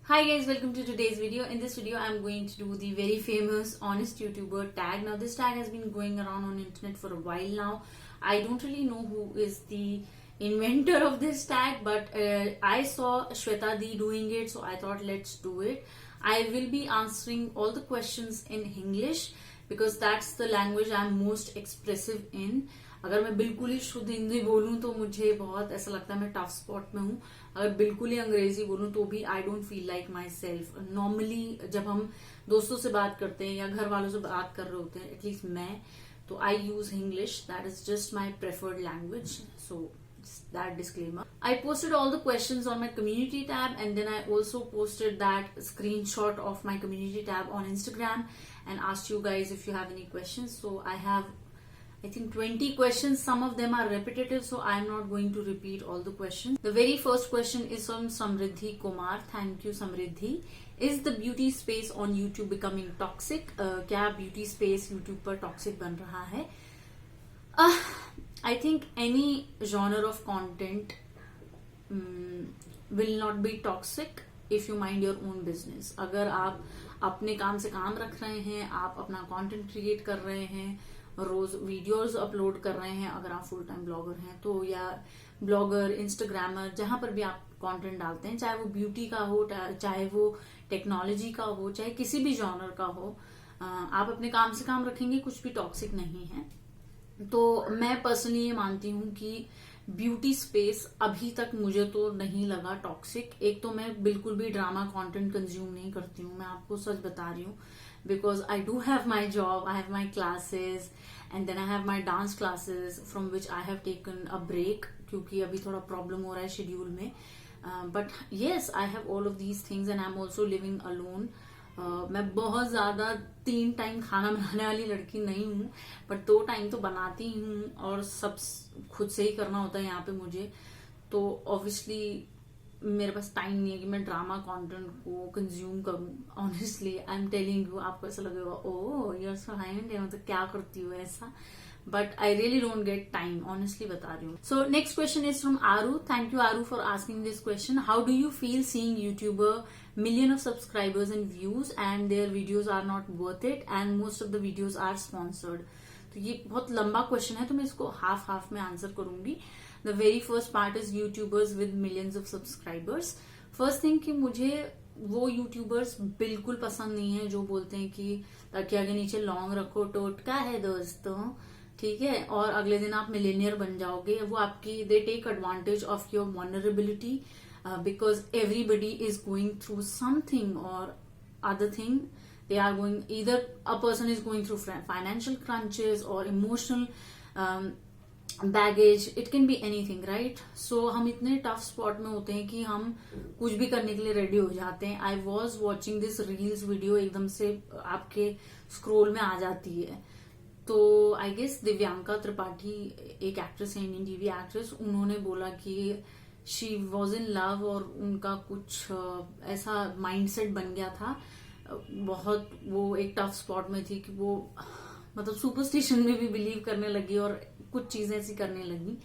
Hi guys, welcome to today's video. In this video, I'm going to do the very famous honest YouTuber tag. Now this tag has been going around on internet for a while now. I don't really know who is the inventor of this tag, but I saw Shweta Di doing it, so I thought let's do it. I will be answering all the questions in English because that's the language I'm most expressive in. अगर मैं बिल्कुल ही शुद्ध हिंदी बोलूं तो मुझे बहुत ऐसा लगता है मैं टफ स्पॉट में हूँ. अगर बिल्कुल ही अंग्रेजी बोलूं तो भी I don't feel like my self. Normally जब हम दोस्तों से बात करते हैं या घर वालों से बात कर रहे होते हैं, एटलीस्ट मैं, तो I use English. That is just my preferred language. So that disclaimer. I posted all the questions on my community tab, and then I also posted that screenshot of my community tab on Instagram and asked you guys if you have any questions. So I have, I think, 20 questions. Some of them are repetitive, so I'm not going to repeat all the questions. The very first question is from Samriddhi Kumar. Thank you, Samriddhi. Is the beauty space on YouTube becoming toxic? क्या beauty space YouTube पर toxic बन रहा है? I think any genre of content will not be toxic if you mind your own business. अगर आप अपने काम से काम रख रहे हैं, आप अपना कंटेंट क्रिएट कर रहे हैं, रोज वीडियोस अपलोड कर रहे हैं, अगर आप फुल टाइम ब्लॉगर हैं तो, या ब्लॉगर, इंस्टाग्रामर, जहां पर भी आप कंटेंट डालते हैं, चाहे वो ब्यूटी का हो, चाहे वो टेक्नोलॉजी का हो, चाहे किसी भी जॉनर का हो, आप अपने काम से काम रखेंगे, कुछ भी टॉक्सिक नहीं है. तो मैं पर्सनली ये मानती हूँ कि ब्यूटी स्पेस अभी तक मुझे तो नहीं लगा टॉक्सिक. एक तो मैं बिल्कुल भी ड्रामा कंटेंट कंज्यूम नहीं करती हूँ, मैं आपको सच बता रही हूँ, because I do have my job, I have my classes, and then I have my dance classes from which I have taken a break, क्योंकि अभी थोड़ा प्रॉब्लम हो रहा है शेड्यूल में. But yes, I have all of these things and I am also living alone. मैं बहुत ज्यादा 3 टाइम खाना बनाने वाली लड़की नहीं हूँ, बट 2 टाइम तो बनाती हूँ, और सब खुद से ही करना होता है यहाँ पे मुझे. तो ऑब्वियसली मेरे पास टाइम नहीं है कि मैं ड्रामा कंटेंट को कंज्यूम करूँ. Honestly I am telling you, आपको ऐसा लगेगा oh you are so high and, मतलब क्या करती हो ऐसा, but I really don't get time, honestly बता रही हूँ. So next question is from Aru. Thank you Aru for asking this question. How do you feel seeing YouTuber million of subscribers and views and their videos are not worth it and most of the videos are sponsored? तो ये बहुत लंबा question है, तो मैं इसको half में answer करूंगी. The very first part is YouTubers with millions of subscribers. First thing कि मुझे वो यूट्यूबर्स बिल्कुल पसंद नहीं है जो बोलते हैं कि तकिया के नीचे लौंग रखो, टोटका है दोस्तों, ठीक है, और अगले दिन आप मिलेनियर बन जाओगे. वो आपकी, they take advantage of your vulnerability because everybody is going through something और other thing. They are going, either a person is going through financial crunches और emotional baggage, it can be anything, right. So हम इतने tough spot में होते हैं कि हम कुछ भी करने के लिए रेडी हो जाते हैं. I was watching this reels video, एकदम से आपके स्क्रोल में आ जाती है. तो आई गेस दिव्यांका त्रिपाठी, एक एक्ट्रेस है, इंडियन टीवी एक्ट्रेस, उन्होंने बोला कि शी वॉज इन लव और उनका कुछ ऐसा माइंडसेट बन गया था. बहुत वो एक टफ स्पॉट में थी कि वो मतलब सुपरस्टिशन में भी बिलीव करने लगी और कुछ चीजें ऐसी करने लगी.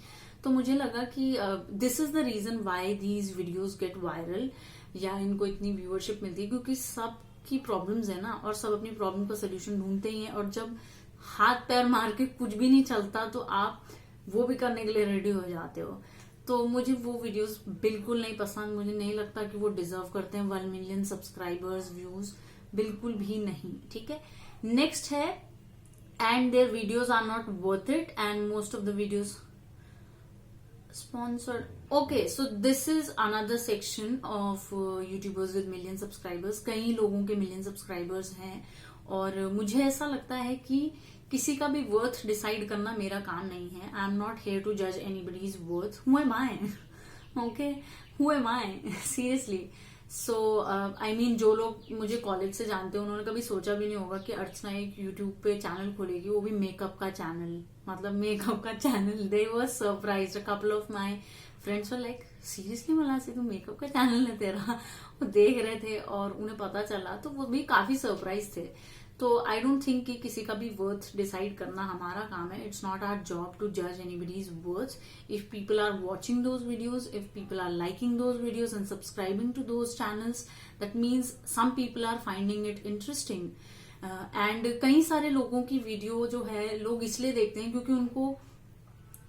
तो मुझे लगा कि this is the reason why these videos get viral या इनको इतनी व्यूअरशिप मिलती है, क्योंकि सबकी प्रॉब्लम्स है ना, और सब अपनी प्रॉब्लम का सोल्यूशन ढूंढते ही हैं. और जब हाथ पैर मार के कुछ भी नहीं चलता तो आप वो भी करने के लिए रेडी हो जाते हो. तो मुझे वो वीडियोस बिल्कुल नहीं पसंद. मुझे नहीं लगता कि वो डिजर्व करते हैं 1 मिलियन सब्सक्राइबर्स, व्यूज, बिल्कुल भी नहीं. ठीक है. नेक्स्ट है, and their videos are not worth it and most of the videos sponsored. Okay, so this is another section of YouTubers with million subscribers. कई लोगों के million subscribers हैं, और मुझे ऐसा लगता है कि किसी का भी वर्थ डिसाइड करना मेरा काम नहीं है. I am not here to जज anybody's worth. Who am I? Okay, who am I seriously. So I mean, जो लोग मुझे कॉलेज से जानते हैं उन्होंने कभी सोचा भी नहीं होगा कि अर्चना एक यूट्यूब पे चैनल खोलेगी, वो भी मेकअप का चैनल, मतलब मेकअप का channel. They was surprised. A couple of my friends were like, seriously मलासी, तो मेकअप का चैनल है तेरा? वो देख रहे थे और उन्हें पता चला, तो वो भी काफी सरप्राइज थे. तो आई डोंट थिंक कि किसी का भी वर्थ डिसाइड करना हमारा काम है. It's not our job to जज anybody's worth. If people are watching those videos, if people are liking those videos and subscribing to those channels, that means some people are finding it interesting. And कई सारे लोगों की video जो है लोग इसलिए देखते हैं क्योंकि उनको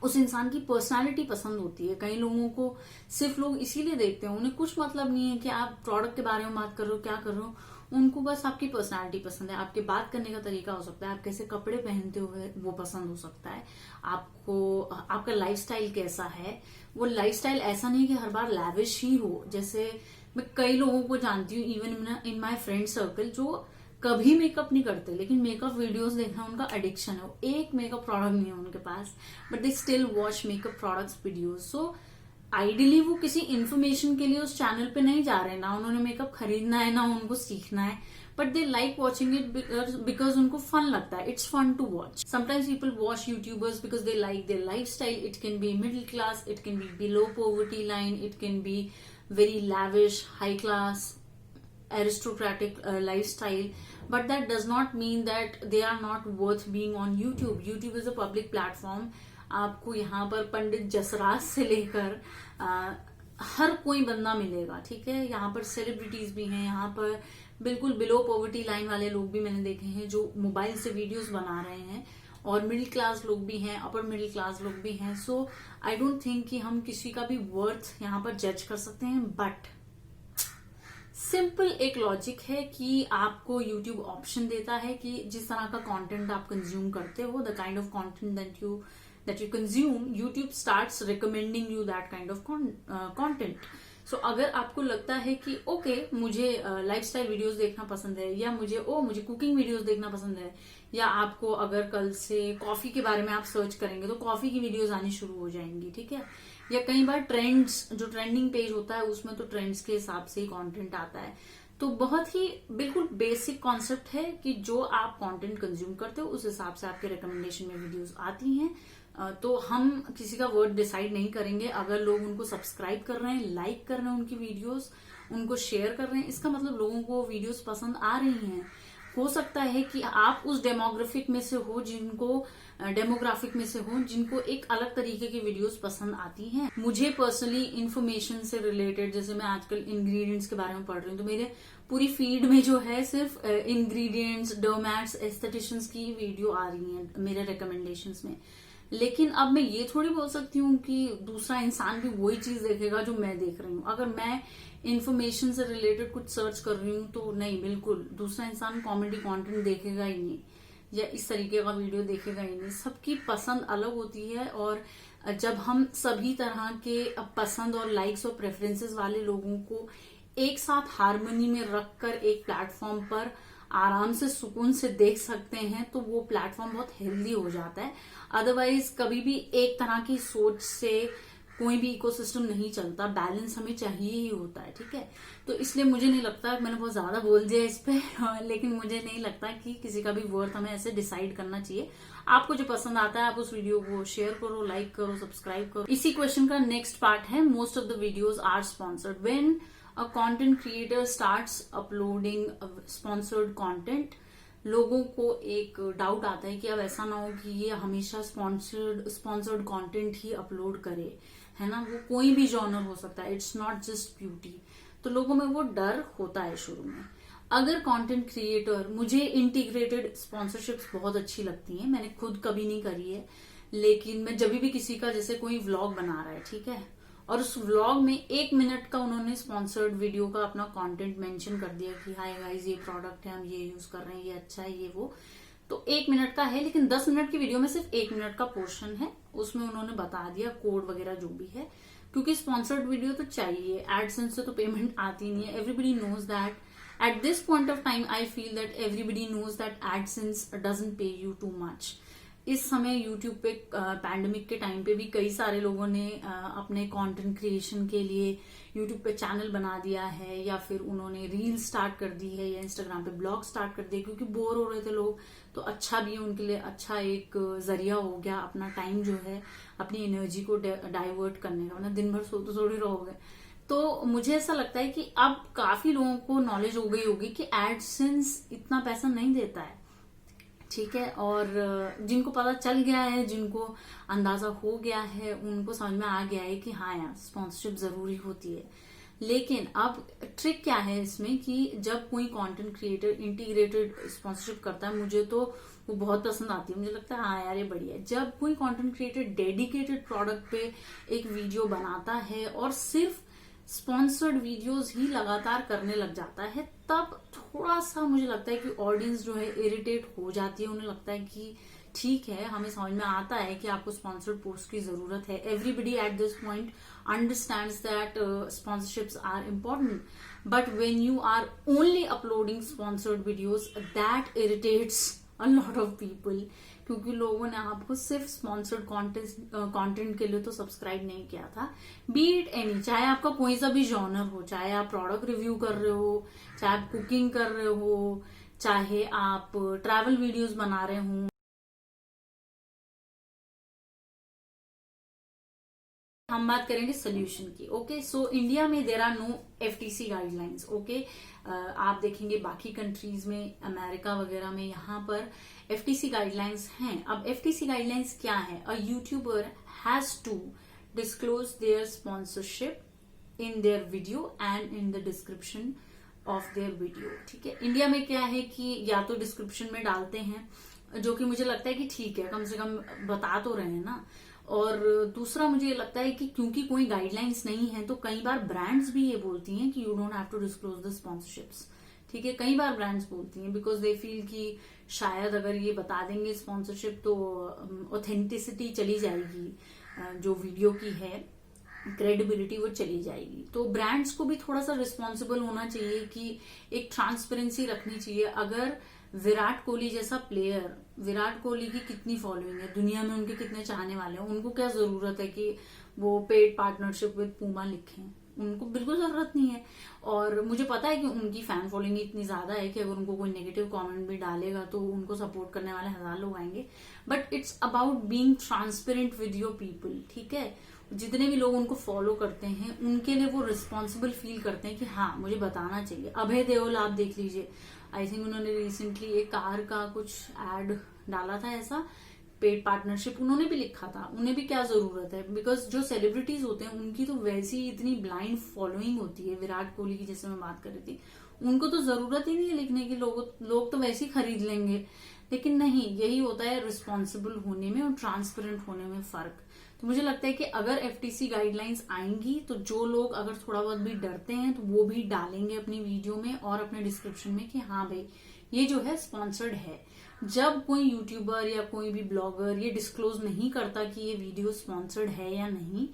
उस इंसान की पर्सनालिटी पसंद होती है. कई लोगों को सिर्फ लोग इसीलिए देखते हैं, उन्हें कुछ मतलब नहीं है कि आप प्रोडक्ट के बारे में बात कर रहे हो, क्या कर रहे हो. उनको बस आपकी पर्सनालिटी पसंद है, आपके बात करने का तरीका हो सकता है, आप कैसे कपड़े पहनते हुए वो पसंद हो सकता है, आपको आपका लाइफस्टाइल कैसा है. वो लाइफस्टाइल ऐसा नहीं कि हर बार लैविश ही हो. जैसे मैं कई लोगों को जानती हूँ even in my friend circle जो कभी मेकअप नहीं करते, लेकिन मेकअप वीडियोस देखना उनका एडिक्शन है. एक मेकअप प्रोडक्ट नहीं है उनके पास, but they still watch makeup products videos. So ideally वो किसी इन्फॉर्मेशन के लिए उस चैनल पे नहीं जा रहे, ना उन्होंने मेकअप खरीदना है ना उनको सीखना है, but they like watching it because उनको फन लगता है. It's fun to watch. Sometimes people watch YouTubers because they like their lifestyle. It can be middle class, it can be below poverty line, it can be very lavish, high class, aristocratic lifestyle, but that does not mean that they are not worth being on YouTube. YouTube is a public platform. आपको यहाँ पर पंडित जसराज से लेकर हर कोई बंदा मिलेगा, ठीक है. यहाँ पर सेलिब्रिटीज भी हैं, यहाँ पर बिल्कुल बिलो पॉवर्टी लाइन वाले लोग भी मैंने देखे हैं जो मोबाइल से वीडियोस बना रहे हैं, और मिडिल क्लास लोग भी हैं, अपर मिडिल क्लास लोग भी हैं. सो आई डोंट थिंक कि हम किसी का भी वर्थ यहाँ पर जज कर सकते हैं. बट सिंपल एक लॉजिक है कि आपको YouTube ऑप्शन देता है कि जिस तरह का कंटेंट आप कंज्यूम करते हो, the kind of content that you consume, YouTube starts recommending you that kind of content. So अगर आपको लगता है कि ओके मुझे लाइफस्टाइल वीडियोस देखना पसंद है, या मुझे कुकिंग वीडियोस देखना पसंद है, या आपको अगर कल से कॉफी के बारे में आप सर्च करेंगे तो कॉफी की वीडियोस आनी शुरू हो जाएंगी, ठीक है. या कई बार ट्रेंड्स, जो ट्रेंडिंग पेज होता है उसमें तो ट्रेंड्स के हिसाब से ही कंटेंट आता है. तो बहुत ही बिल्कुल बेसिक कॉन्सेप्ट है कि जो आप कंटेंट कंज्यूम करते हो उस हिसाब से आपके रिकमेंडेशन में वीडियोस आती हैं. तो हम किसी का वर्ड डिसाइड नहीं करेंगे. अगर लोग उनको सब्सक्राइब कर रहे हैं, लाइक कर रहे हैं उनकी वीडियोस, उनको शेयर कर रहे हैं, इसका मतलब लोगों को वीडियोस पसंद आ रही हैं. हो सकता है कि आप उस डेमोग्राफिक में से हो जिनको एक अलग तरीके की वीडियोस पसंद आती हैं. मुझे पर्सनली इंफॉर्मेशन से रिलेटेड, जैसे मैं आजकल इंग्रेडिएंट्स के बारे में पढ़ रही हूँ, तो मेरे पूरी फीड में जो है सिर्फ इंग्रेडिएंट्स, डर्मैट्स, एस्थेटिशियंस की वीडियो आ रही है मेरे रिकमेंडेशंस में. लेकिन अब मैं ये थोड़ी बोल सकती हूँ कि दूसरा इंसान भी वही चीज देखेगा जो मैं देख रही हूँ. अगर मैं इन्फॉर्मेशन से रिलेटेड कुछ सर्च कर रही हूँ तो नहीं, बिल्कुल दूसरा इंसान कॉमेडी कंटेंट देखेगा ही नहीं, या इस तरीके का वीडियो देखेगा ही नहीं. सबकी पसंद अलग होती है, और जब हम सभी तरह के पसंद और लाइक्स और प्रेफरेंसेस वाले लोगों को एक साथ हार्मनी में रखकर एक प्लेटफॉर्म पर आराम से सुकून से देख सकते हैं तो वो प्लेटफॉर्म बहुत हेल्दी हो जाता है. अदरवाइज कभी भी एक तरह की सोच से कोई भी इकोसिस्टम नहीं चलता. बैलेंस हमें चाहिए ही होता है, ठीक है. तो इसलिए मुझे नहीं लगता, मैंने बहुत ज्यादा बोल दिया इस पे, लेकिन मुझे नहीं लगता कि किसी का भी वर्थ हमें ऐसे डिसाइड करना चाहिए. आपको जो पसंद आता है आप उस वीडियो को शेयर करो, लाइक करो, सब्सक्राइब करो. इसी क्वेश्चन का नेक्स्ट पार्ट है, most of the videos are sponsored. When a content creator starts uploading sponsored content, लोगों को एक डाउट आता है कि अब ऐसा ना हो कि ये हमेशा स्पॉन्सर्ड कंटेंट ही अपलोड करे, है ना. वो कोई भी जॉनर हो सकता है, इट्स नॉट जस्ट ब्यूटी. तो लोगों में वो डर होता है शुरू में. अगर कंटेंट क्रिएटर, मुझे इंटीग्रेटेड स्पॉन्सरशिप्स बहुत अच्छी लगती हैं, मैंने खुद कभी नहीं करी है, लेकिन मैं जब भी किसी का, जैसे कोई व्लॉग बना रहा है, ठीक है, और उस व्लॉग में 1 मिनट का उन्होंने स्पॉन्सर्ड वीडियो का अपना कंटेंट मेंशन कर दिया कि हाय गाइस ये प्रोडक्ट है, हम ये यूज कर रहे हैं, ये अच्छा है, ये वो, तो 1 मिनट का है, लेकिन 10 मिनट की वीडियो में सिर्फ 1 मिनट का पोर्शन है, उसमें उन्होंने बता दिया कोड वगैरह जो भी है, क्योंकि स्पॉन्सर्ड वीडियो तो चाहिए. एडसेंस से तो पेमेंट आती नहीं है. Everybody knows that. At this point of time I feel that everybody knows that AdSense doesn't pay you too much. इस समय यूट्यूब पे पैंडेमिक के टाइम पे भी कई सारे लोगों ने अपने कंटेंट क्रिएशन के लिए यूट्यूब पे चैनल बना दिया है, या फिर उन्होंने रील स्टार्ट कर दी है, या इंस्टाग्राम पे ब्लॉग स्टार्ट कर दिए, क्योंकि बोर हो रहे थे लोग. तो अच्छा भी है उनके लिए, अच्छा एक जरिया हो गया अपना टाइम जो है, अपनी एनर्जी को डाइवर्ट करने का. मतलब दिन भर सोते थोड़ी रहोगे, तो मुझे ऐसा लगता है कि अब काफी लोगों को नॉलेज हो गई होगी कि एडसेंस इतना पैसा नहीं देता है, ठीक है। और जिनको पता चल गया है, जिनको अंदाजा हो गया है, उनको समझ में आ गया है कि हाँ यार स्पॉन्सरशिप जरूरी होती है। लेकिन अब ट्रिक क्या है इसमें कि जब कोई कंटेंट क्रिएटर इंटीग्रेटेड स्पॉन्सरशिप करता है, मुझे तो वो बहुत पसंद आती है। मुझे लगता है हाँ यार ये बढ़िया है। जब कोई कंटेंट क्रिएटर डेडिकेटेड प्रोडक्ट पे एक वीडियो बनाता है और सिर्फ स्पॉन्सर्ड वीडियोस ही लगातार करने लग जाता है, तब थोड़ा सा मुझे लगता है कि ऑडियंस जो है इरिटेट हो जाती है। उन्हें लगता है कि ठीक है, हमें समझ में आता है कि आपको स्पॉन्सर्ड पोस्ट की जरूरत है। Everybody at this point understands that sponsorships are important, but when you are only uploading sponsored videos, that irritates a lot of people, क्योंकि लोगों ने आपको सिर्फ स्पॉन्सर्ड कंटेंट के लिए तो सब्सक्राइब नहीं किया था। बी इट एनी, चाहे आपका कोई सा भी जॉनर हो, चाहे आप प्रोडक्ट रिव्यू कर रहे हो, चाहे आप कुकिंग कर रहे हो, चाहे आप ट्रैवल वीडियोस बना रहे हो। हम बात करेंगे सोल्यूशन की। ओके, सो इंडिया में there are no FTC guidelines. Okay, आप देखेंगे बाकी कंट्रीज में, अमेरिका वगैरह में, यहाँ पर FTC गाइडलाइंस हैं। अब FTC गाइडलाइंस क्या है? A YouTuber has to disclose their sponsorship in their video and in the description of their video. ठीक है, इंडिया में क्या है कि या तो डिस्क्रिप्शन में डालते हैं, जो कि मुझे लगता है कि ठीक है, कम से कम बता तो रहे हैं ना। और दूसरा मुझे ये लगता है कि क्योंकि कोई गाइडलाइंस नहीं है, तो कई बार ब्रांड्स भी ये बोलती हैं कि you don't have to disclose the sponsorships. ठीक है, कई बार ब्रांड्स बोलती हैं बिकॉज दे फील कि शायद अगर ये बता देंगे स्पॉन्सरशिप तो ऑथेंटिसिटी चली जाएगी, जो वीडियो की है क्रेडिबिलिटी वो चली जाएगी। तो ब्रांड्स को भी थोड़ा सा रिस्पॉन्सिबल होना चाहिए कि एक ट्रांसपेरेंसी रखनी चाहिए। अगर विराट कोहली जैसा प्लेयर, विराट कोहली की कितनी फॉलोइंग है दुनिया में, उनके कितने चाहने वाले हैं, उनको क्या जरूरत है कि वो पेड पार्टनरशिप विद पूमा लिखें? उनको बिल्कुल जरूरत नहीं है। और मुझे पता है कि उनकी फैन फॉलोइंग इतनी ज्यादा है कि अगर उनको कोई नेगेटिव कमेंट भी डालेगा तो उनको सपोर्ट करने वाले 1000 लोग आएंगे। But it's about being transparent with your people. ठीक है, जितने भी लोग उनको फॉलो करते हैं उनके लिए वो रिस्पॉन्सिबल फील करते हैं कि हाँ मुझे बताना चाहिए। अभय देओल आप देख लीजिए, आई थिंक उन्होंने रिसेंटली एक कार का कुछ एड डाला था, ऐसा पेड पार्टनरशिप उन्होंने भी लिखा था। उन्हें भी क्या जरूरत है? बिकॉज जो सेलिब्रिटीज होते हैं उनकी तो वैसी इतनी ब्लाइंड फॉलोइंग होती है। विराट कोहली की जैसे मैं बात कर रही थी, उनको तो जरूरत ही नहीं है लिखने की, लोग तो वैसे ही खरीद लेंगे। लेकिन नहीं, यही होता है रिस्पॉन्सिबल होने में और ट्रांसपेरेंट होने में फर्क। तो मुझे लगता है कि अगर FTC गाइडलाइंस आएंगी तो जो लोग अगर थोड़ा बहुत भी डरते हैं तो वो भी डालेंगे अपनी वीडियो में और अपने डिस्क्रिप्शन में कि हाँ भाई ये जो है स्पॉन्सर्ड है। जब कोई यूट्यूबर या कोई भी ब्लॉगर ये डिस्क्लोज नहीं करता कि ये वीडियो स्पॉन्सर्ड है या नहीं,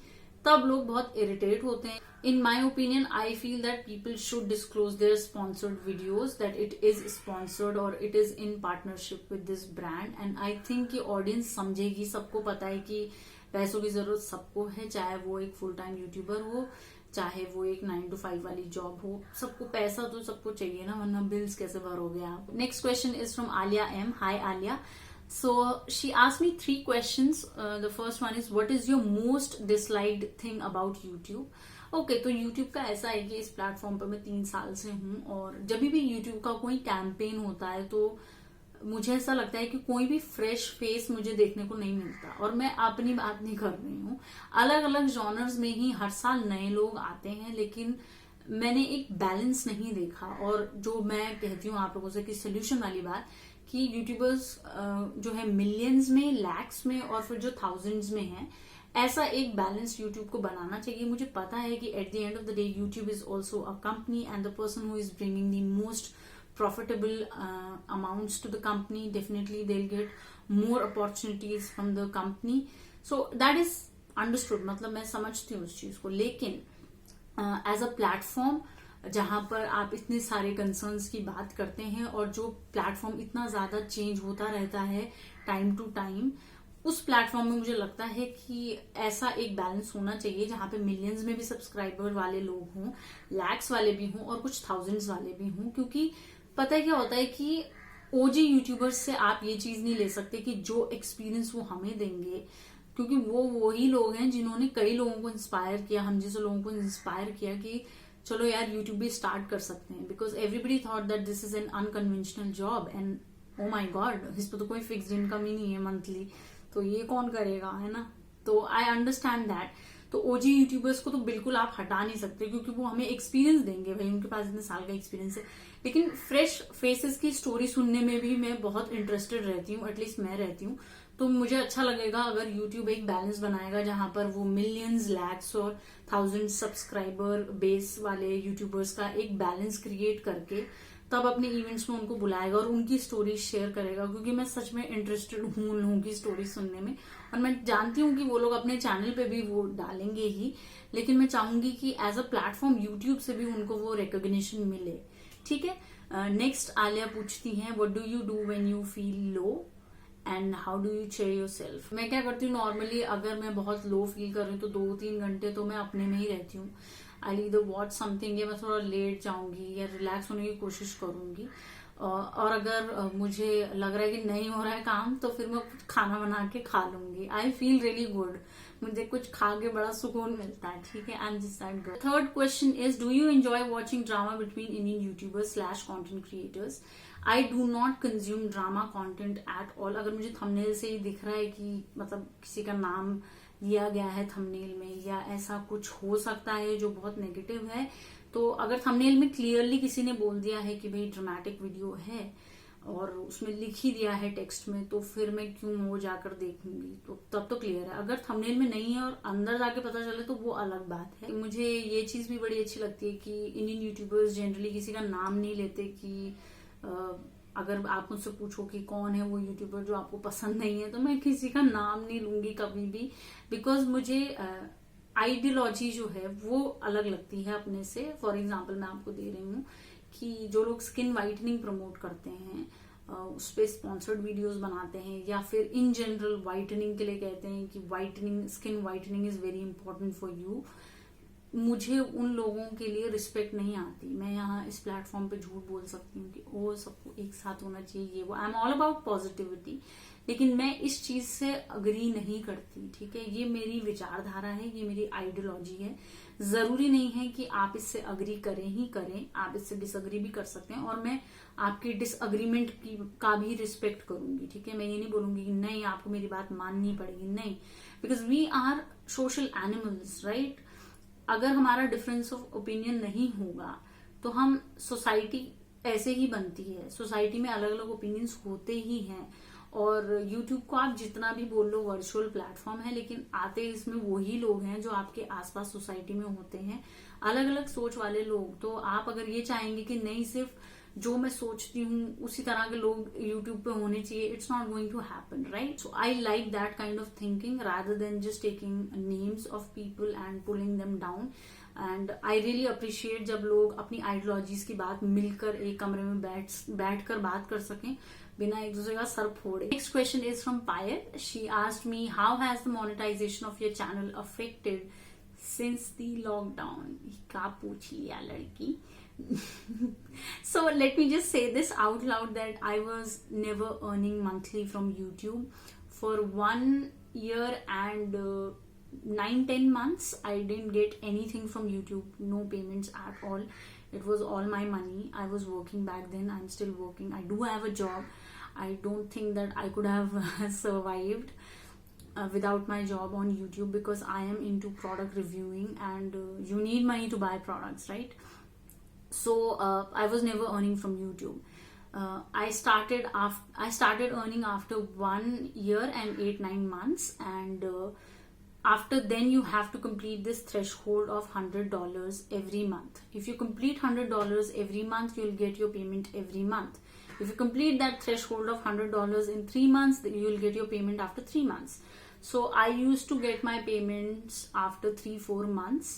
तब लोग बहुत इरिटेट होते हैं। In my opinion, I feel that people should disclose their sponsored videos, that it is sponsored or it is in partnership with this brand, and I think कि audience समझेगी। सबको पता है कि पैसों की जरूरत सबको है, चाहे वो एक फुल टाइम यूट्यूबर हो, चाहे वो एक 9 to 5 वाली जॉब हो, सबको पैसा तो सबको चाहिए ना, वरना बिल्स कैसे भरोगे आप। Next question is from Alia M. Hi Alia. So she asked me 3 questions. The first one is, what is your most disliked thing about YouTube? Okay, तो YouTube का ऐसा है कि इस प्लेटफॉर्म पर मैं 3 साल से हूँ, और जब भी YouTube का कोई कैंपेन होता है तो मुझे ऐसा लगता है कि कोई भी फ्रेश फेस मुझे देखने को नहीं मिलता। और मैं अपनी बात नहीं कर रही हूँ, अलग अलग जॉनर्स में ही हर साल नए लोग आते हैं, लेकिन मैंने एक बैलेंस नहीं देखा। और जो मैं कहती हूँ आप लोगों से कि सोल्यूशन वाली बात, कि यूट्यूबर्स जो है मिलियंस में, लैक्स में और फिर जो थाउजेंड्स में है, ऐसा एक बैलेंस यूट्यूब को बनाना चाहिए। मुझे पता है कि at the end of the day YouTube is also a company, and the person who is bringing the most profitable amounts to the company, definitely they'll get more opportunities from the company, so that is understood। मतलब मैं समझती हूँ उस चीज को। लेकिन as a platform जहां पर आप इतने सारे कंसर्न्स की बात करते हैं और जो प्लेटफॉर्म इतना ज्यादा चेंज होता रहता है टाइम टू टाइम, उस प्लेटफॉर्म में मुझे लगता है कि ऐसा एक बैलेंस होना चाहिए जहां पे मिलियंस में भी सब्सक्राइबर वाले लोग हों, लैक्स वाले भी हों और कुछ थाउजेंड्स वाले भी हों। क्योंकि पता है क्या होता है कि ओजी यूट्यूबर्स से आप ये चीज नहीं ले सकते कि जो एक्सपीरियंस वो हमें देंगे, क्योंकि वो वही लोग हैं जिन्होंने कई लोगों को इंस्पायर किया, हम जैसे लोगों को इंस्पायर किया कि चलो यार यूट्यूब भी स्टार्ट कर सकते हैं, because everybody thought that this is an unconventional job and oh my God, इस पर तो कोई फिक्स इनकम ही नहीं है मंथली, तो ये कौन करेगा, है ना। तो आई अंडरस्टैंड दैट। तो ओजी यूट्यूबर्स को तो बिल्कुल आप हटा नहीं सकते, क्योंकि वो हमें एक्सपीरियंस देंगे, भाई उनके पास इतने साल का एक्सपीरियंस है। लेकिन फ्रेश फेसेस की स्टोरी सुनने में भी मैं बहुत इंटरेस्टेड रहती हूँ, एटलीस्ट मैं रहती हूँ। तो मुझे अच्छा लगेगा अगर यूट्यूब एक बैलेंस बनाएगा जहां पर वो मिलियंस, लैक्स और थाउजेंड सब्सक्राइबर बेस वाले यूट्यूबर्स का एक बैलेंस क्रिएट करके तब अपने इवेंट्स में उनको बुलाएगा और उनकी स्टोरी शेयर करेगा, क्योंकि मैं सच में इंटरेस्टेड हूँ उन लोगों की स्टोरी सुनने में। और मैं जानती हूँ कि वो लोग अपने चैनल पे भी वो डालेंगे ही, लेकिन मैं चाहूंगी कि एज अ प्लेटफॉर्म यूट्यूब से भी उनको वो रिकॉग्निशन मिले। ठीक है। नेक्स्ट आलिया पूछती हैं, what do you do when you feel low and how do you chair your self. मैं क्या करती हूँ नॉर्मली, अगर मैं बहुत लो फील कर रही हूँ तो 2-3 घंटे तो मैं अपने में ही रहती हूँ। आई ईदर वॉच समथिंग, या मैं थोड़ा लेट जाऊंगी या रिलैक्स होने की कोशिश करूंगी। और अगर मुझे लग रहा है कि नहीं हो रहा है काम, तो फिर मैं कुछ खाना बना के खा लूंगी। आई फील रियली गुड, मुझे कुछ खा के बड़ा सुकून मिलता है। ठीक है, I am just that good. Third question is, do you enjoy watching drama between Indian YouTubers / content creators. I do not consume drama content at all. अगर मुझे थंबनेल से ही दिख रहा है कि मतलब किसी का नाम दिया गया है थंबनेल में, या ऐसा कुछ हो सकता है जो बहुत नेगेटिव है, तो अगर थंबनेल में क्लियरली किसी ने बोल दिया है कि भाई ड्रामेटिक वीडियो है और उसमें लिख ही दिया है टेक्स्ट में, तो फिर मैं क्यों वो जाकर देखूंगी, तो तब तो क्लियर है। अगर थंबनेल में नहीं है और अंदर जाके पता चले तो वो अलग बात है। मुझे ये चीज भी बड़ी अच्छी लगती है कि इंडियन यूट्यूबर्स जनरली किसी का नाम नहीं लेते, कि अगर आप मुझसे पूछो कि कौन है वो यूट्यूबर जो आपको पसंद नहीं है, तो मैं किसी का नाम नहीं लूंगी कभी भी, बिकॉज मुझे आइडियोलॉजी जो है वो अलग लगती है अपने से। फॉर एग्जाम्पल मैं आपको दे रही हूँ कि जो लोग स्किन वाइटनिंग प्रमोट करते हैं, उस पर स्पॉन्सर्ड वीडियोस बनाते हैं, या फिर इन जनरल वाइटनिंग के लिए कहते हैं कि whitening, skin whitening is very important for you, मुझे उन लोगों के लिए रिस्पेक्ट नहीं आती। मैं यहाँ इस प्लेटफॉर्म पे झूठ बोल सकती हूँ कि ओ सबको एक साथ होना चाहिए, वो I am all about positivity, लेकिन मैं इस चीज से अग्री नहीं करती। ठीक है, ये मेरी विचारधारा है, ये मेरी आइडियोलॉजी है। जरूरी नहीं है कि आप इससे अग्री करें ही करें, आप इससे डिसअग्री भी कर सकते हैं, और मैं आपकी डिसअग्रीमेंट का भी रिस्पेक्ट करूंगी। ठीक है, मैं ये नहीं बोलूंगी कि नहीं आपको मेरी बात माननी पड़ेगी, नहीं, because we are social animals, right. अगर हमारा डिफरेंस ऑफ ओपिनियन नहीं होगा तो हम सोसाइटी ऐसे ही बनती है, सोसाइटी में अलग अलग ओपिनियंस होते ही हैं। और यूट्यूब को आप जितना भी बोल लो वर्चुअल प्लेटफॉर्म है, लेकिन आते इसमें वही लोग हैं जो आपके आसपास सोसाइटी में होते हैं, अलग अलग सोच वाले लोग। तो आप अगर ये चाहेंगे कि नहीं सिर्फ जो मैं सोचती हूँ उसी तरह के लोग यूट्यूब पे होने चाहिए, it's not going to happen, right. So I like that kind of thinking rather than just taking names of people and pulling them down. And I really appreciate जब लोग अपनी आइडियोलॉजीज की बात मिलकर एक कमरे में बैठकर बात कर सकें बिना एक दूसरे का सर फोड़े। Next question is from Payal. She asked me, how has the monetization of your channel affected since the lockdown. क्या पूछ लिया लड़की। So let me just say this out loud that I was never earning monthly from YouTube. For 1 year and 9-10 months I didn't get anything from YouTube, no payments at all. It was all my money. I was working back then, I'm still working, I do have a job. I don't think that I could have survived without my job on YouTube, because I am into product reviewing and you need money to buy products, right? So I was never earning from YouTube. I started earning after 1 year and 8-9 months, and after then you have to complete this threshold of $100 every month. If you complete $100 every month, you'll get your payment every month. If you complete that threshold of $100 in 3 months, then you'll get your payment after 3 months. So I used to get my payments after 3-4 months.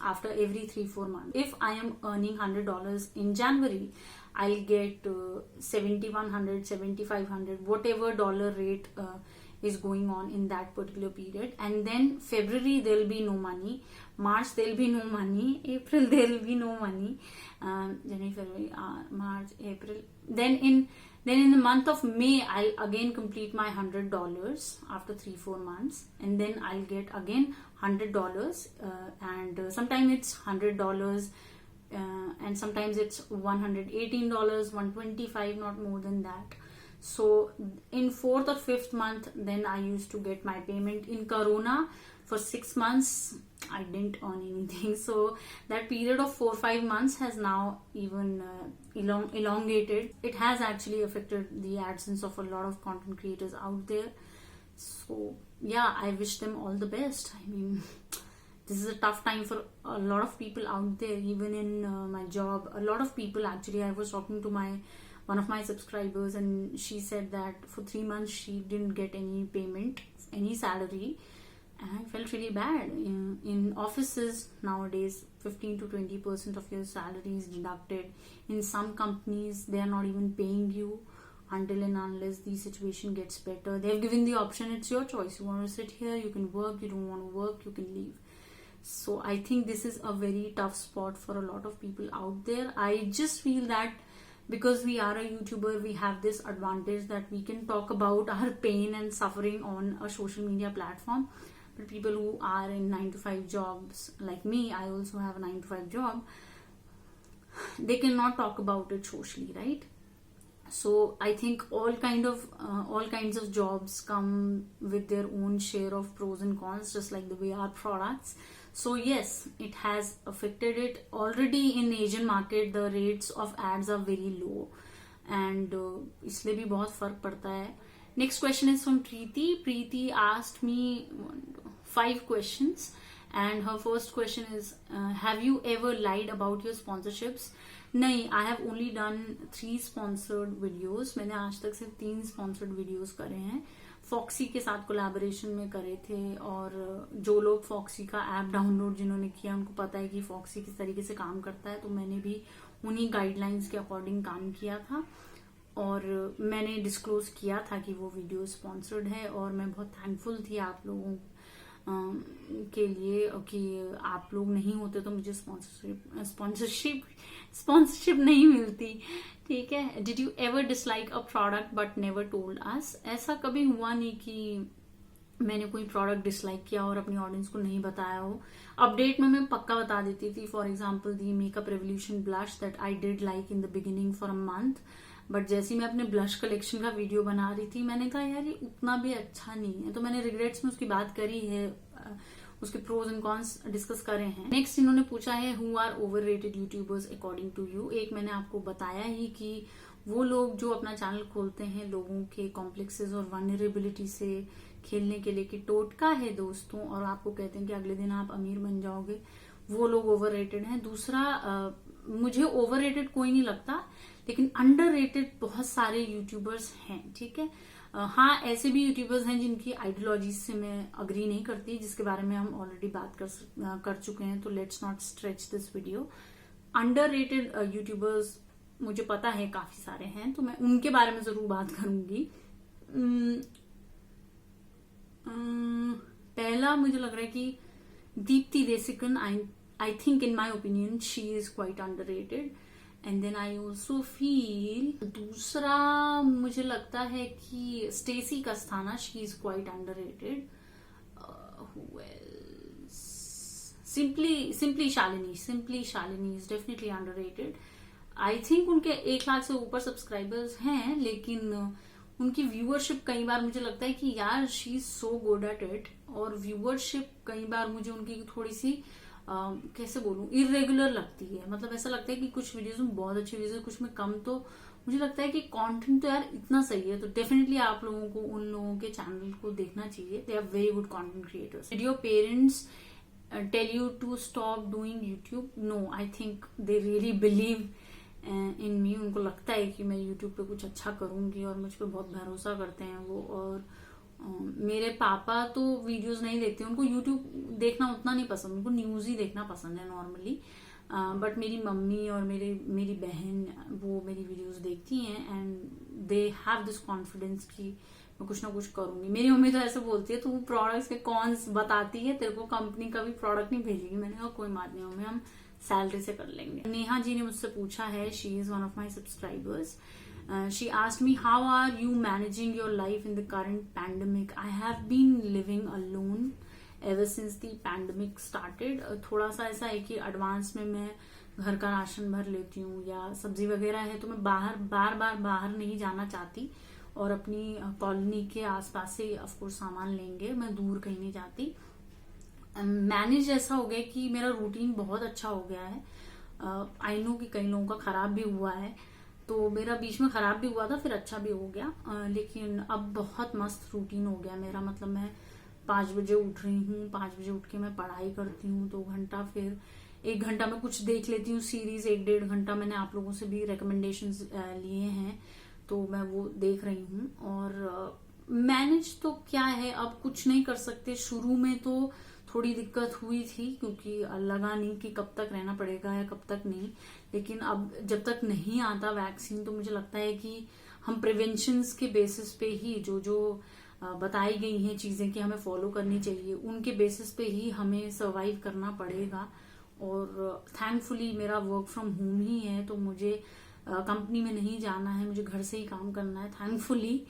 After every 3-4 months. If I am earning $100 in January, I'll get $7,100, $7,500, whatever dollar rate is going on in that particular period. And then February there'll be no money, March there'll be no money, April there'll be no money, January, February, March, April. Then in the month of May, I'll again complete my $100 after 3-4 months, and then I'll get again $100, and sometimes it's $100, and sometimes it's $118, $125, not more than that. So in 4th or 5th month, then I used to get my payment. In Corona, for 6 months, I didn't earn anything. So that period of 4-5 months has now even elongated. It has actually affected the AdSense of a lot of content creators out there. So yeah, I wish them all the best. I mean, this is a tough time for a lot of people out there, even in my job. A lot of people, actually, I was talking to one of my subscribers, and she said that for 3 months she didn't get any payment, any salary, and I felt really bad. In offices nowadays, 15 to 20% of your salary is deducted. In some companies, they are not even paying you until and unless the situation gets better. They've given the option, it's your choice. You want to sit here, you can work. You don't want to work, you can leave. So I think this is a very tough spot for a lot of people out there. I just feel that because we are a YouTuber, we have this advantage that we can talk about our pain and suffering on a social media platform. But people who are in 9-to-5 jobs, like me, I also have a 9-to-5 job, they cannot talk about it socially, right? So I think all kinds of jobs come with their own share of pros and cons, just like the way our products. So yes, it has affected it. Already in Asian market, the rates of ads are very low, and इसलिए भी बहुत फर्क पड़ता है. Next question is from Preeti. Preeti asked me 5 questions, and her first question is, have you ever lied about your sponsorships? नहीं, I have only done 3 sponsored videos. मैंने आज तक सिर्फ 3 sponsored videos करे हैं. फॉक्सी के साथ कोलैबोरेशन में करे थे, और जो लोग फॉक्सी का ऐप डाउनलोड जिन्होंने किया, उनको पता है कि फॉक्सी किस तरीके से काम करता है. तो मैंने भी उन्हीं गाइडलाइंस के अकॉर्डिंग काम किया था, और मैंने डिस्क्लोज किया था कि वो वीडियो स्पॉन्सर्ड है. और मैं बहुत थैंकफुल थी आप लोगों के लिए कि आप लोग नहीं होते तो मुझे स्पॉन्सरशिप नहीं मिलती. ठीक है. Did you ever dislike a product but never told us? ऐसा कभी हुआ नहीं कि मैंने कोई प्रोडक्ट डिसलाइक किया और अपनी ऑडियंस को नहीं बताया हो. अपडेट में मैं पक्का बता देती थी. For example the makeup revolution blush that I did like in the beginning for a month, but जैसे मैं अपने ब्लश कलेक्शन का वीडियो बना रही थी, मैंने कहा यार ये उतना भी अच्छा नहीं है. तो मैंने रिग्रेट्स में उसकी बात करी है, उसके प्रोज एंड कॉन्स डिस्कस करे हैं. नेक्स्ट इन्होंने पूछा है, who are overrated YouTubers according to you? एक मैंने आपको बताया ही कि वो लोग जो अपना चैनल खोलते हैं लोगों के कॉम्प्लेक्सेस और वनरेबिलिटी से खेलने के लिए कि टोटका है दोस्तों, और आपको कहते हैं कि अगले दिन आप अमीर बन जाओगे, वो लोग ओवररेटेड हैं. दूसरा, मुझे ओवररेटेड कोई नहीं लगता, लेकिन अंडररेटेड बहुत सारे यूट्यूबर्स हैं. ठीक है. हाँ, ऐसे भी यूट्यूबर्स हैं जिनकी आइडियोलॉजी से मैं अग्री नहीं करती, जिसके बारे में हम ऑलरेडी बात कर चुके हैं. तो let's not stretch this video. Underrated YouTubers मुझे पता है काफी सारे हैं, तो मैं उनके बारे में जरूर बात करूंगी. पहला मुझे लग रहा है कि Deepti Desikan, I think in my opinion she is quite underrated. And then I also feel, दूसरा मुझे लगता है कि Stacey Kasthana, she is quite underrated. Simply Shalini is definitely underrated. I think उनके 1 लाख से ऊपर सब्सक्राइबर्स हैं, लेकिन उनकी व्यूअरशिप कई बार मुझे लगता है कि यार she is so good at it, और व्यूअरशिप कई बार मुझे उनकी थोड़ी सी कैसे बोलूं, इरेगुलर लगती है. मतलब ऐसा लगता है कि कुछ वीडियोस में बहुत अच्छी व्यूज है, कुछ में कम. तो मुझे लगता है कि कंटेंट तो यार इतना सही है, तो डेफिनेटली आप लोगों को उन लोगों के चैनल को देखना चाहिए. They are very good content creators. Did your parents tell you to stop doing YouTube? No, I think they really believe in me. उनको लगता है कि मैं यूट्यूब पे कुछ अच्छा करूंगी, और मुझ पर बहुत भरोसा करते हैं वो. और मेरे पापा तो वीडियोस नहीं देखते, उनको यूट्यूब देखना उतना नहीं पसंद, उनको न्यूज ही देखना पसंद है नॉर्मली. बट मेरी मम्मी और मेरी बहन वो मेरी वीडियोस देखती हैं, and they have this confidence कि मैं कुछ ना कुछ करूंगी। मेरी मम्मी तो ऐसे बोलती है, तू प्रोडक्ट्स के कॉन्स बताती है, तेरे को कंपनी का भी प्रोडक्ट नहीं भेजेगी। मैंने कहा कोई बात नहीं मम्मी, हम सैलरी से कर लेंगे। नेहा जी ने मुझसे पूछा है, she is one of my subscribers, she asked me how are you managing your life in the current pandemic. I have been living alone ever since the pandemic started. थोड़ा सा ऐसा है कि एडवांस में मैं घर का राशन भर लेती हूँ या सब्जी वगैरह है तो मैं बार बार बाहर नहीं जाना चाहती और अपनी कॉलोनी के आसपास से ऑफकोर्स सामान लेंगे, मैं दूर कहीं नहीं जाती। मैनेज ऐसा हो गया कि मेरा रूटीन बहुत अच्छा हो गया है। आई नो कि कई लोगों का खराब भी हुआ है, तो मेरा बीच में खराब भी हुआ था, फिर अच्छा भी हो गया। लेकिन अब बहुत मस्त रूटीन हो गया मेरा। मतलब मैं 5 बजे उठ रही हूँ, 5 बजे उठ के मैं पढ़ाई करती हूँ 2 घंटा, फिर 1 घंटा मैं कुछ देख लेती हूँ सीरीज, 1-1.5 घंटा मैंने आप लोगों से भी रिकमेंडेशंस लिए हैं तो मैं वो देख रही हूँ। और मैनेज तो क्या है, अब कुछ नहीं कर सकते। शुरू में तो थोड़ी दिक्कत हुई थी क्योंकि लगा नहीं कि कब तक रहना पड़ेगा या कब तक नहीं, लेकिन अब जब तक नहीं आता वैक्सीन तो मुझे लगता है कि हम प्रिवेंशंस के बेसिस पे ही जो जो बताई गई हैं चीजें कि हमें फॉलो करनी चाहिए, उनके बेसिस पे ही हमें सर्वाइव करना पड़ेगा। और थैंकफुली मेरा वर्क फ्रॉम होम ही है, तो मुझे कंपनी में नहीं जाना है, मुझे घर से ही काम करना है थैंकफुली।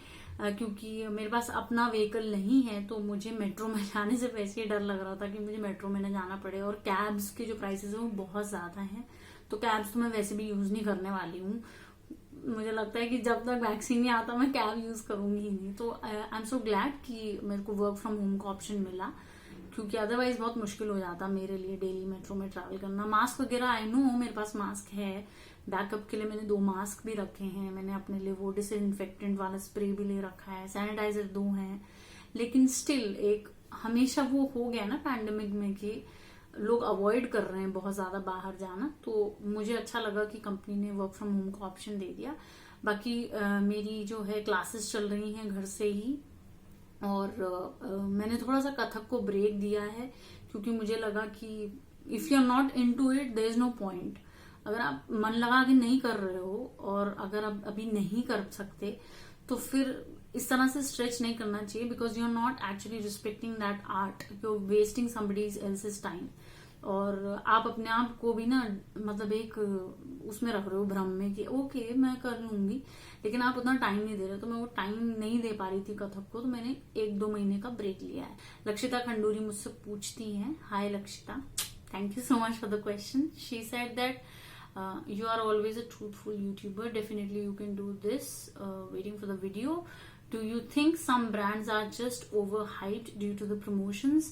क्योंकि मेरे पास अपना व्हीकल नहीं है तो मुझे मेट्रो में जाने से वैसे ही डर लग रहा था कि मुझे मेट्रो में न जाना पड़े। और कैब्स के जो प्राइसेस है वो बहुत ज्यादा हैं, तो कैब्स तो मैं वैसे भी यूज नहीं करने वाली हूँ। मुझे लगता है कि जब तक वैक्सीन नहीं आता मैं कैब यूज करूंगी ही नहीं। तो आई एम सो ग्लैड कि मेरे को वर्क फ्रॉम होम का ऑप्शन मिला, क्योंकि अदरवाइज बहुत मुश्किल हो जाता मेरे लिए डेली मेट्रो में ट्रैवल करना। मास्क वगैरह आई नो मेरे पास मास्क है, बैकअप के लिए मैंने 2 मास्क भी रखे हैं, मैंने अपने लिए वो डिसइंफेक्टेंट वाला स्प्रे भी ले रखा है, सैनिटाइजर 2 हैं। लेकिन स्टिल एक हमेशा वो हो गया ना पैंडेमिक में कि लोग अवॉइड कर रहे हैं बहुत ज्यादा बाहर जाना, तो मुझे अच्छा लगा कि कंपनी ने वर्क फ्रॉम होम का ऑप्शन दे दिया। बाकी मेरी जो है क्लासेस चल रही हैं घर से ही, और मैंने थोड़ा सा कथक को ब्रेक दिया है क्योंकि मुझे लगा कि if you are not into it there is no point. अगर आप मन लगा के नहीं कर रहे हो और अगर आप अभी नहीं कर सकते तो फिर इस तरह से स्ट्रेच नहीं करना चाहिए, because you are not actually respecting that art, you are wasting somebody else's time. और आप अपने आप को भी ना मतलब एक उसमें रख रहे हो भ्रम में कि ओके मैं कर लूंगी, लेकिन आप उतना टाइम नहीं दे रहे। तो मैं वो टाइम नहीं दे पा रही थी कथक को, तो मैंने 1-2 महीने का ब्रेक लिया है। लक्षिता खंडूरी मुझसे पूछती हैं, hi Lakshita, thank you so much for the question. She said that you are always a truthful YouTuber, definitely you can do this, waiting for the video. Do you think some brands are just overhyped due to the promotions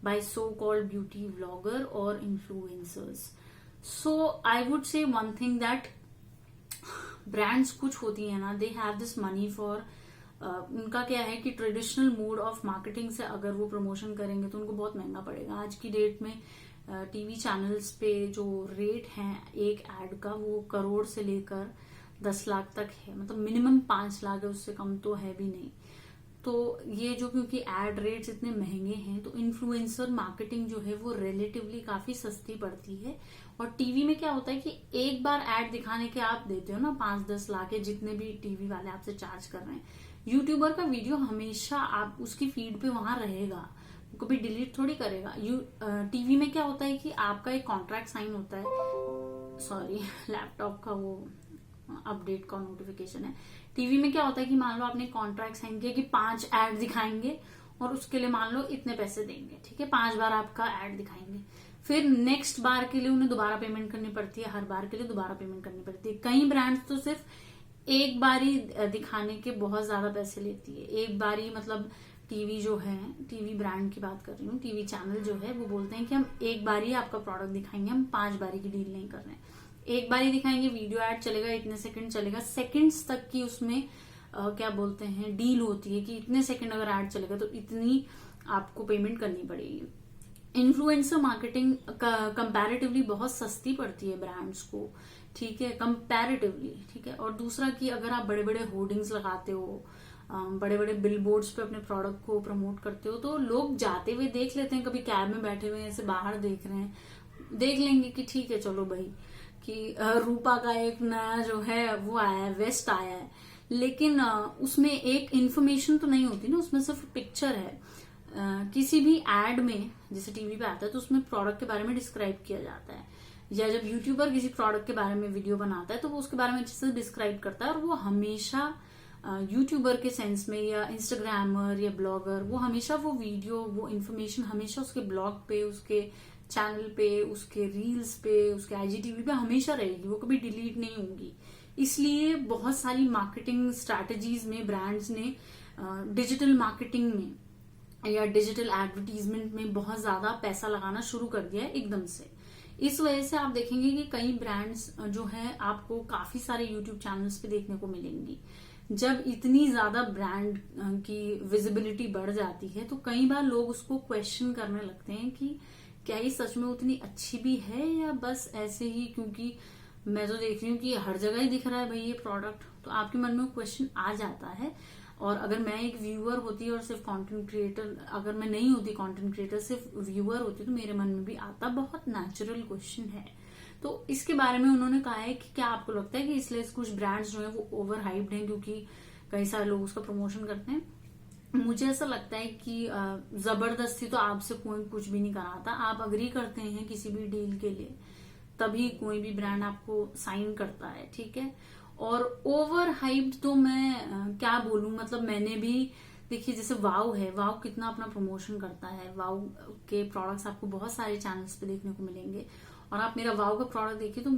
by so-called beauty vlogger or influencers? So I would say one thing, that brands कुछ होती है ना, they have this money for उनका क्या है कि traditional mode of marketing से अगर वो प्रमोशन करेंगे तो उनको बहुत महंगा पड़ेगा। आज की डेट में टीवी चैनल्स पे जो रेट है एक एड का, वो करोड़ से लेकर 10 लाख तक है, मतलब मिनिमम 5 लाख है, उससे कम तो है भी नहीं। तो ये जो क्योंकि एड रेट्स इतने महंगे हैं तो इन्फ्लुएंसर मार्केटिंग जो है वो रिलेटिवली काफी सस्ती पड़ती है। और टीवी में क्या होता है कि एक बार एड दिखाने के आप देते हो ना 5-10 लाख है, जितने भी टीवी वाले आपसे चार्ज कर रहे हैं। यूट्यूबर का वीडियो हमेशा आप उसकी फीड पे वहां रहेगा, कभी डिलीट थोड़ी करेगा। टीवी में क्या होता है कि आपका एक कॉन्ट्रैक्ट साइन होता है, सॉरी लैपटॉप का वो अपडेट का नोटिफिकेशन है। टीवी में क्या होता है कि मान लो आपने कॉन्ट्रैक्ट साइन किया कि 5 एड दिखाएंगे और उसके लिए मान लो इतने पैसे देंगे, ठीक है, 5 बार आपका एड दिखाएंगे, फिर नेक्स्ट बार के लिए उन्हें दोबारा पेमेंट करनी पड़ती है, हर बार के लिए दोबारा पेमेंट करनी पड़ती है। कई ब्रांड्स तो सिर्फ एक बार ही दिखाने के बहुत ज्यादा पैसे लेती है। एक बार ही मतलब टीवी जो है, टीवी ब्रांड की बात कर रही हूँ, टीवी चैनल जो है वो बोलते हैं कि हम एक बार ही आपका प्रोडक्ट दिखाएंगे, हम 5 बारी की डील नहीं कर रहे हैं। एक बार ही दिखाएंगे, वीडियो एड चलेगा, इतने सेकंड चलेगा, सेकंड्स तक की उसमें क्या बोलते हैं डील होती है कि इतने सेकंड अगर एड चलेगा तो इतनी आपको पेमेंट करनी पड़ेगी। इन्फ्लुएंसर मार्केटिंग कंपैरेटिवली बहुत सस्ती पड़ती है ब्रांड्स को, ठीक है, कंपैरेटिवली, ठीक है। और दूसरा कि अगर आप बड़े बड़े होर्डिंग्स लगाते हो, बड़े बड़े बिल बोर्ड्स पे अपने प्रोडक्ट को प्रमोट करते हो, तो लोग जाते हुए देख लेते हैं, कभी कैब में बैठे हुए ऐसे बाहर देख रहे हैं, देख लेंगे कि ठीक है चलो भाई कि रूपा का एक नया जो है वो आया है, वेस्ट आया है, लेकिन उसमें एक इन्फॉर्मेशन तो नहीं होती ना, उसमें सिर्फ पिक्चर है। किसी भी एड में जैसे टीवी पे आता है तो उसमें प्रोडक्ट के बारे में डिस्क्राइब किया जाता है, या जब यूट्यूबर किसी प्रोडक्ट के बारे में वीडियो बनाता है तो वो उसके बारे में अच्छे से डिस्क्राइब करता है, और वो हमेशा यूट्यूबर के सेंस में या इंस्टाग्रामर या ब्लॉगर, वो हमेशा वो वीडियो, वो इन्फॉर्मेशन हमेशा उसके ब्लॉग पे, उसके चैनल पे, उसके रील्स पे, उसके आईजीटीवी पे हमेशा रहेगी, वो कभी डिलीट नहीं होगी। इसलिए बहुत सारी मार्केटिंग स्ट्रैटेजीज में ब्रांड्स ने डिजिटल मार्केटिंग में या डिजिटल एडवर्टीजमेंट में बहुत ज्यादा पैसा लगाना शुरू कर दिया है एकदम से। इस वजह से आप देखेंगे कि कई ब्रांड्स जो है आपको काफी सारे यूट्यूब चैनल्स पे देखने को मिलेंगी। जब इतनी ज्यादा ब्रांड की विजिबिलिटी बढ़ जाती है तो कई बार लोग उसको क्वेश्चन करने लगते हैं कि क्या ये सच में उतनी अच्छी भी है या बस ऐसे ही, क्योंकि मैं तो देख रही हूँ कि हर जगह ही दिख रहा है भाई ये प्रोडक्ट, तो आपके मन में क्वेश्चन आ जाता है। और अगर मैं एक व्यूअर होती और सिर्फ कंटेंट क्रिएटर, अगर मैं नहीं होती कंटेंट क्रिएटर, सिर्फ व्यूअर होती, तो मेरे मन में भी आता बहुत नेचुरल क्वेश्चन है। तो इसके बारे में उन्होंने कहा है कि क्या आपको लगता है कि इसलिए कुछ ब्रांड्स जो है वो ओवर हाइप्ड हैं क्योंकि कई सारे लोग उसका प्रमोशन करते हैं। मुझे ऐसा लगता है कि जबरदस्ती तो आपसे कोई कुछ भी नहीं कराता। आप अग्री करते हैं किसी भी डील के लिए तभी कोई भी ब्रांड आपको साइन करता है, ठीक है। और ओवर हाइप्ड तो मैं क्या बोलूं, मतलब मैंने भी देखिए, जैसे वाव है, वाव कितना अपना प्रमोशन करता है, वाव के प्रोडक्ट्स आपको बहुत सारे चैनल्स पे देखने को मिलेंगे। और आप मेरा वाव का प्रोडक्ट देखिए तो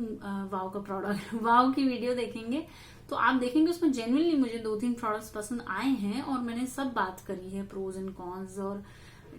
वाव का प्रोडक्ट वाव की वीडियो देखेंगे तो आप देखेंगे उसमें जेन्युइनली मुझे 2-3 प्रोडक्ट्स पसंद आए हैं, और मैंने सब बात करी है प्रोज एंड कॉन्स, और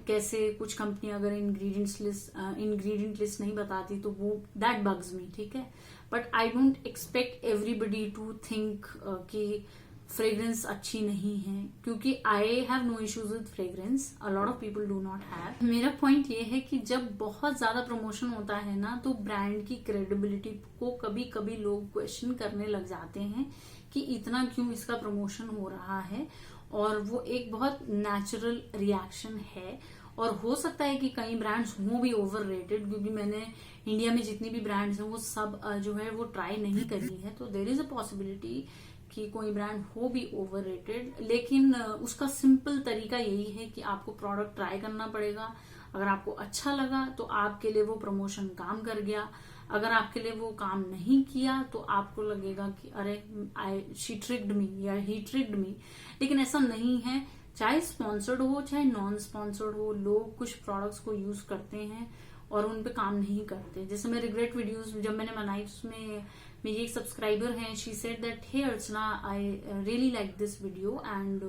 कैसे कुछ कंपनी अगर इंग्रेडिएंट लिस्ट नहीं बताती तो वो दैट बग्स मी, ठीक है। But I don't expect everybody to think कि फ्रेग्रेंस अच्छी नहीं है, क्योंकि I have no issues with fragrance, a lot of people do not have. मेरा पॉइंट ये है कि जब बहुत ज्यादा प्रमोशन होता है ना तो ब्रांड की क्रेडिबिलिटी को कभी कभी लोग क्वेश्चन करने लग जाते हैं कि इतना क्यों इसका प्रमोशन हो रहा है, और वो एक बहुत नेचुरल रिएक्शन है। और हो सकता है कि कई ब्रांड्स हों भी ओवररेटेड, क्योंकि मैंने इंडिया में जितनी भी ब्रांड्स हैं वो सब जो है वो ट्राई नहीं करी है, तो देयर इज अ पॉसिबिलिटी कि कोई ब्रांड हो भी ओवररेटेड। लेकिन उसका सिंपल तरीका यही है कि आपको प्रोडक्ट ट्राई करना पड़ेगा। अगर आपको अच्छा लगा तो आपके लिए वो प्रमोशन काम कर गया, अगर आपके लिए वो काम नहीं किया तो आपको लगेगा कि अरे शी ट्रिक्ड मी या ही ट्रिक्ड मी। लेकिन ऐसा नहीं है, चाहे स्पॉन्सर्ड हो चाहे नॉन स्पॉन्सर्ड हो, लोग कुछ प्रोडक्ट्स को यूज करते हैं और उन पे काम नहीं करते। जैसे मैं रिग्रेट वीडियोस जब मैंने बनाई उसमें मेरी एक सब्सक्राइबर है, she said that hey Archana I really like this video and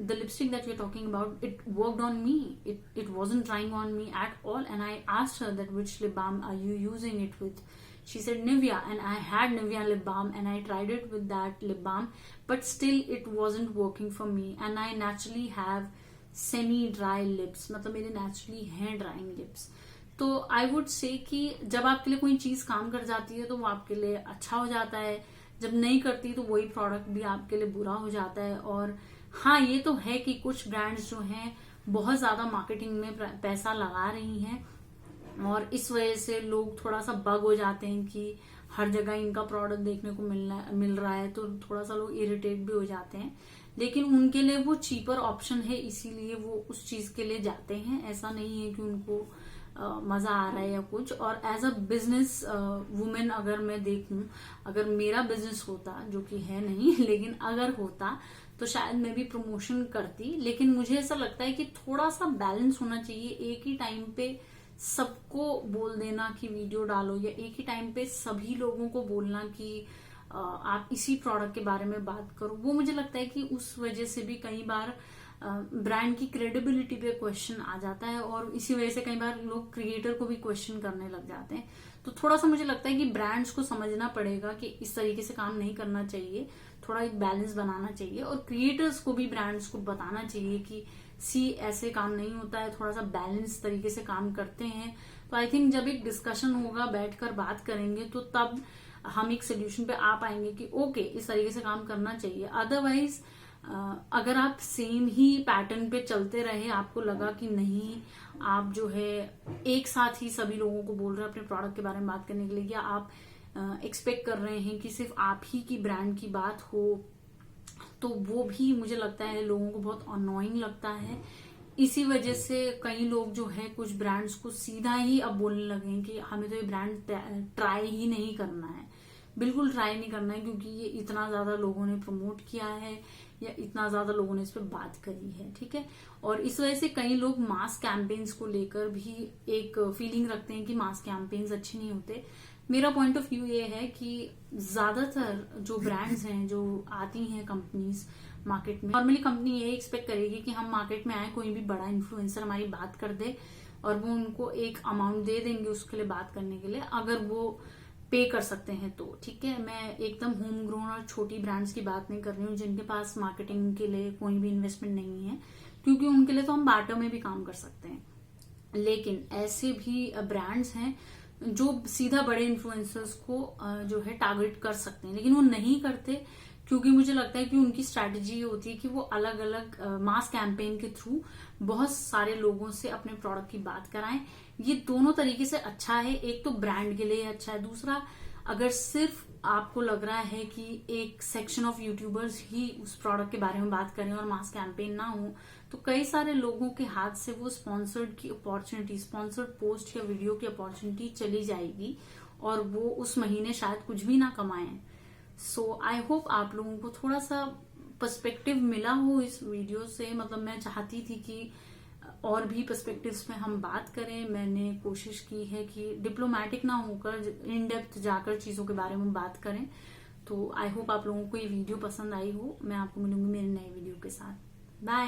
the lipstick that you're talking about, it worked on me, it wasn't drying on me at all. And I asked her that which lip balm are you using it with. She said Nivea, and I had Nivea lip balm and I tried it with that lip balm, but still it wasn't working for me. And I naturally have semi dry lips, मतलब मेरे naturally हैं drying lips. तो I would say कि जब आपके लिए कोई चीज काम कर जाती है तो वो आपके लिए अच्छा हो जाता है, जब नहीं करती तो वही प्रोडक्ट भी आपके लिए बुरा हो जाता है। और हाँ, ये तो है कि कुछ ब्रांड्स जो हैं बहुत ज्यादा मार्केटिंग में पैसा लगा रही हैं और इस वजह से लोग थोड़ा सा बग हो जाते हैं कि हर जगह इनका प्रोडक्ट देखने को मिल रहा है, तो थोड़ा सा लोग इरिटेट भी हो जाते हैं। लेकिन उनके लिए वो चीपर ऑप्शन है, इसीलिए वो उस चीज के लिए जाते हैं। ऐसा नहीं है कि उनको मजा आ रहा है या कुछ। और एज अ बिजनेस वुमेन अगर मैं देखूं, अगर मेरा बिजनेस होता, जो कि है नहीं लेकिन अगर होता, तो शायद मैं भी प्रमोशन करती। लेकिन मुझे ऐसा लगता है कि थोड़ा सा बैलेंस होना चाहिए। एक ही टाइम पे सबको बोल देना कि वीडियो डालो, या एक ही टाइम पे सभी लोगों को बोलना कि आप इसी प्रोडक्ट के बारे में बात करो, वो मुझे लगता है कि उस वजह से भी कई बार ब्रांड की क्रेडिबिलिटी पे क्वेश्चन आ जाता है, और इसी वजह से कई बार लोग क्रिएटर को भी क्वेश्चन करने लग जाते हैं। तो थोड़ा सा मुझे लगता है कि ब्रांड्स को समझना पड़ेगा कि इस तरीके से काम नहीं करना चाहिए, थोड़ा एक बैलेंस बनाना चाहिए। और क्रिएटर्स को भी ब्रांड्स को बताना चाहिए कि ऐसे काम नहीं होता है, थोड़ा सा बैलेंस तरीके से काम करते हैं। तो आई थिंक जब एक डिस्कशन होगा, बैठकर बात करेंगे, तो तब हम एक सोल्यूशन पे आ पाएंगे कि ओके, इस तरीके से काम करना चाहिए। अदरवाइज अगर आप सेम ही पैटर्न पे चलते रहे, आपको लगा कि नहीं, आप जो है एक साथ ही सभी लोगों को बोल रहे हैं अपने प्रोडक्ट के बारे में बात करने के लिए, या आप एक्सपेक्ट कर रहे हैं कि सिर्फ आप ही की ब्रांड की बात हो तो वो भी मुझे लगता है लोगों को बहुत अनोइंग लगता है। इसी वजह से कई लोग जो है कुछ ब्रांड्स को सीधा ही अब बोलने लगे हैं कि हमें तो ये ब्रांड ट्राई ही नहीं करना है, बिल्कुल ट्राई नहीं करना है, क्योंकि ये इतना ज्यादा लोगों ने प्रमोट किया है या इतना ज्यादा लोगों ने इस पर बात करी है, ठीक है। और इस वजह से कई लोग मास कैंपेन्स को लेकर भी एक फीलिंग रखते हैं कि मास कैंपेन्स अच्छे नहीं होते। मेरा पॉइंट ऑफ व्यू ये है कि ज्यादातर जो ब्रांड्स हैं जो आती हैं कंपनीज मार्केट में, नॉर्मली कंपनी ये एक्सपेक्ट करेगी कि हम मार्केट में आए, कोई भी बड़ा इन्फ्लुएंसर हमारी बात कर दे और वो उनको एक अमाउंट दे देंगे उसके लिए बात करने के लिए, अगर वो पे कर सकते हैं तो, ठीक है। मैं एकदम होम ग्रोन और छोटी ब्रांड्स की बात नहीं कर रही हूँ जिनके पास मार्केटिंग के लिए कोई भी इन्वेस्टमेंट नहीं है, क्योंकि उनके लिए तो हम बार्टर में भी काम कर सकते हैं। लेकिन ऐसे भी ब्रांड्स हैं जो सीधा बड़े इन्फ्लुएंसर्स को जो है टारगेट कर सकते हैं, लेकिन वो नहीं करते, क्योंकि मुझे लगता है कि उनकी स्ट्रैटेजी होती है कि वो अलग अलग मास कैंपेन के थ्रू बहुत सारे लोगों से अपने प्रोडक्ट की बात कराएं। ये दोनों तरीके से अच्छा है, एक तो ब्रांड के लिए अच्छा है, दूसरा अगर सिर्फ आपको लग रहा है कि एक सेक्शन ऑफ यूट्यूबर्स ही उस प्रोडक्ट के बारे में बात करें और मास कैंपेन ना हो, तो कई सारे लोगों के हाथ से वो स्पॉन्सर्ड की अपॉर्चुनिटी, स्पॉन्सर्ड पोस्ट या वीडियो की अपॉर्चुनिटी चली जाएगी और वो उस महीने शायद कुछ भी ना कमाएं। सो आई होप आप लोगों को थोड़ा सा पर्सपेक्टिव मिला हो इस वीडियो से। मतलब मैं चाहती थी कि और भी पर्सपेक्टिव्स में हम बात करें। मैंने कोशिश की है कि डिप्लोमेटिक ना होकर इन डेप्थ जाकर चीजों के बारे में बात करें। तो आई होप आप लोगों को ये वीडियो पसंद आई हो। मैं आपको मिलूंगी मेरे नए वीडियो के साथ। बाय।